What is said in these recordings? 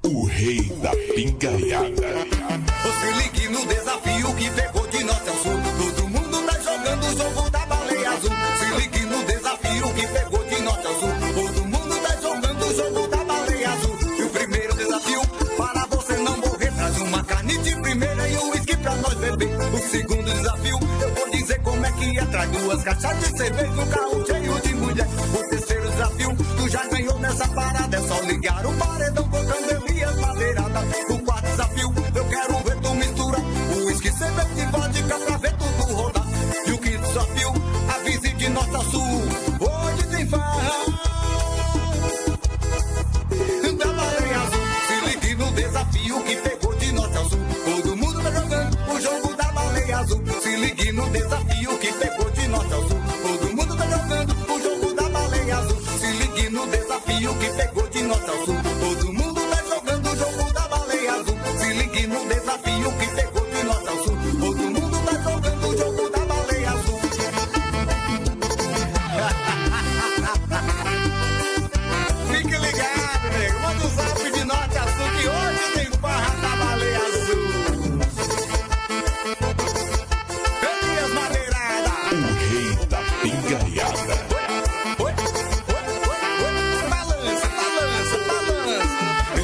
O rei da pingaiada. Se ligue no desafio que pegou de norte ao sul. Todo mundo tá jogando o jogo da baleia azul. Se ligue no desafio que pegou de norte ao sul. Todo mundo tá jogando o jogo da baleia azul. E o primeiro desafio, para você não morrer, traz uma carne de primeira e um uísque pra nós beber. O segundo desafio, eu vou dizer como é que é. Traz 2 caixas de cerveja, um carro cheio de mulher. O terceiro desafio, tu já ganhou nessa parada. É só ligar o paredão com candelias madeiradas. O quarto desafio, eu quero ver tu misturar o uísque, cerveja e vodka pra ver tudo rodar. E o quinto desafio, avise de norte a sul, hoje tem farra da baleia azul. Se ligue no desafio que pegou de norte ao sul. Todo mundo tá jogando o jogo da baleia azul. Se ligue no desafio que pegou de norte ao sul. Todo mundo tá jogando o jogo da baleia azul. Se ligue no desafio que pegou de norte ao sul. Todo mundo tá jogando o jogo da baleia azul. Se ligue no desafio que pegou de norte ao sul. Todo mundo tá jogando o jogo da baleia azul. Fique ligado, nego. Manda um zap de norte a sul que hoje tem farra da baleia azul. Elias Madeirada. O rei da pingaiada. Balança, balança, balança.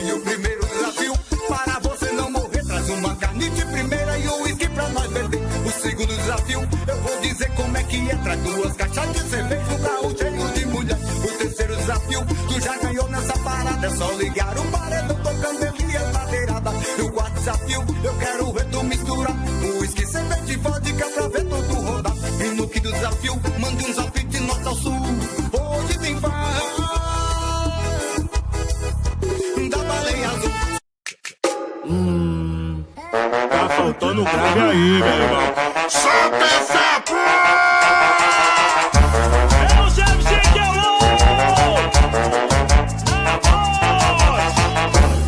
E o primeiro desafio, para você não morrer, traz uma carne de primeira e um uísque pra nós beber. O segundo desafio, eu vou dizer como é que é. Traz 2 caixas de cerveja, um carro cheio de mulher. O terceiro desafio, tu já ganhou nessa parada. É só ligar o paredão tocando Elias Madeirada. E o quarto desafio, eu quero ver tu misturar o uísque, cerveja e vodka pra ver tudo rodar. E no quinto desafio, mande um zap de norte ao sul. Hoje tem farra da baleia azul. Tá faltando grave aí, meu irmão. Solta essa porra! É o James Jequielô!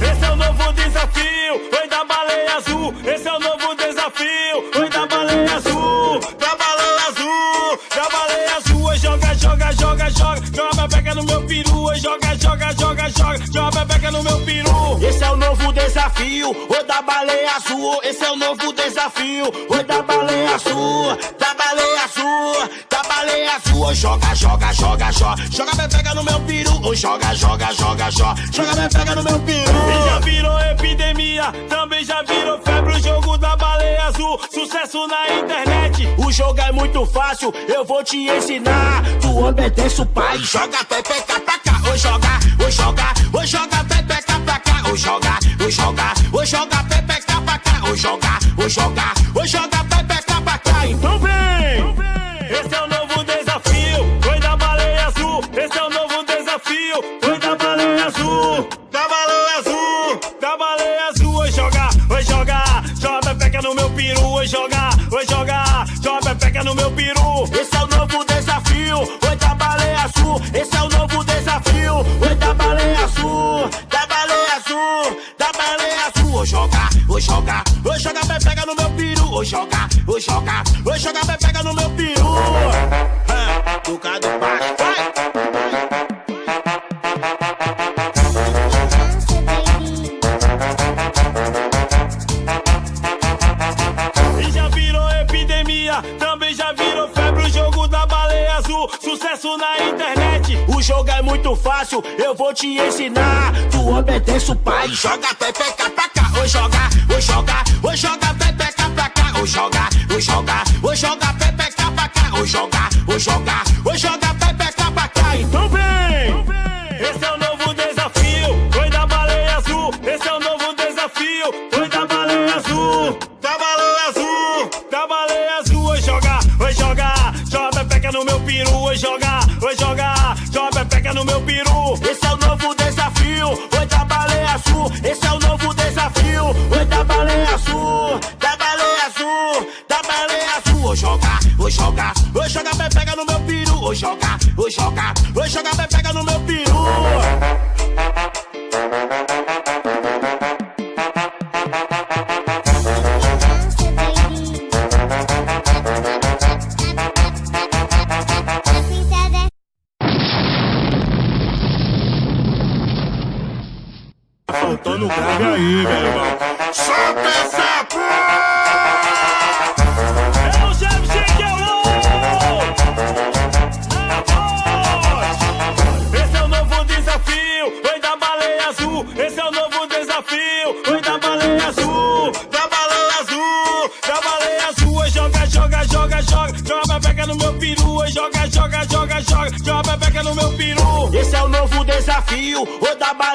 Esse é o novo desafio, oi da baleia azul. Esse é o novo desafio, oi da baleia azul. Da baleia azul, da baleia azul. Oi, joga, joga, joga, joga. Joga, pega no meu peru. Oi, joga, joga, joga, joga. Joga, pega no meu peru. Esse é o novo desafio, oi da baleia azul. Esse é o novo desafio, oi da baleia azul. Da baleia azul, da baleia azul. Oi, joga, joga, joga, joga. Joga, pega no meu peru. Oi, joga, joga, joga, joga. Joga, pega no meu peru. E já virou epidemia, também já virou febre o jogo da baleia azul. Sucesso na internet, o jogo é muito fácil, eu vou te ensinar. Tu obedece o pai, joga pepeca pra cá. Oi, joga, oi, joga, oi, joga pepeca pra cá. Oi, joga, oi, joga, oi, joga pepeca pra cá. Oi, joga, oi, joga, oi, joga pepeca pra cá. Então vem! Esse é o novo desafio, oi da baleia azul. Esse é o novo desafio, oi da baleia azul. Da baleia azul, da baleia azul. Oi, joga, oi, joga, joga pepeca no meu peru. Oi, joga, oi, joga, joga pepeca no meu peru. Esse é o novo desafio, oi da baleia azul. Esse é o novo desafio, oi da baleia azul. Da baleia azul, da baleia azul. Oi, joga, oi, joga, oi, joga pepeca no meu peru. Oi, joga, oi, joga, oi, joga pepeca no meu peru. Ducado baixo, vai! E já virou epidemia, também já virou febre o jogo da baleia azul. Sucesso na internet, o jogo é muito fácil, eu vou te ensinar. Tu obedece o pai, joga pepeca pra cá. Oi, joga, oi, joga, oi, joga pepeca pra cá. Oi, joga, oi, joga, oi, joga pepeca pra cá. Oi, joga, oi, joga, oi, joga pepeca pra cá. Então vem! Esse é o novo desafio, oi da baleia azul. Esse é o novo desafio, oi da baleia azul. Da baleia azul, da baleia azul. Oi, joga, joga pepeca no meu peru. Oi, joga, joga pepeca no meu peru. Esse é o novo desafio, oi da baleia azul. Esse é o novo desafio, oi da baleia azul. Da baleia azul, da baleia azul. Oi, joga pepeca no meu peru. Oi, joga, pepeca no meu peru. faltando no grave aí, meu irmão. Solta essa É o chefe Chequeou! Na voz! Esse é o novo desafio, oi da baleia azul. Esse é o novo desafio, oi da baleia azul. Da baleia azul, da baleia azul. Oi, joga, joga, joga, joga. Joga, pega no meu peru. Oi, joga, joga, joga, joga. Joga, pega no meu peru. Esse é o novo desafio, oi da baleia.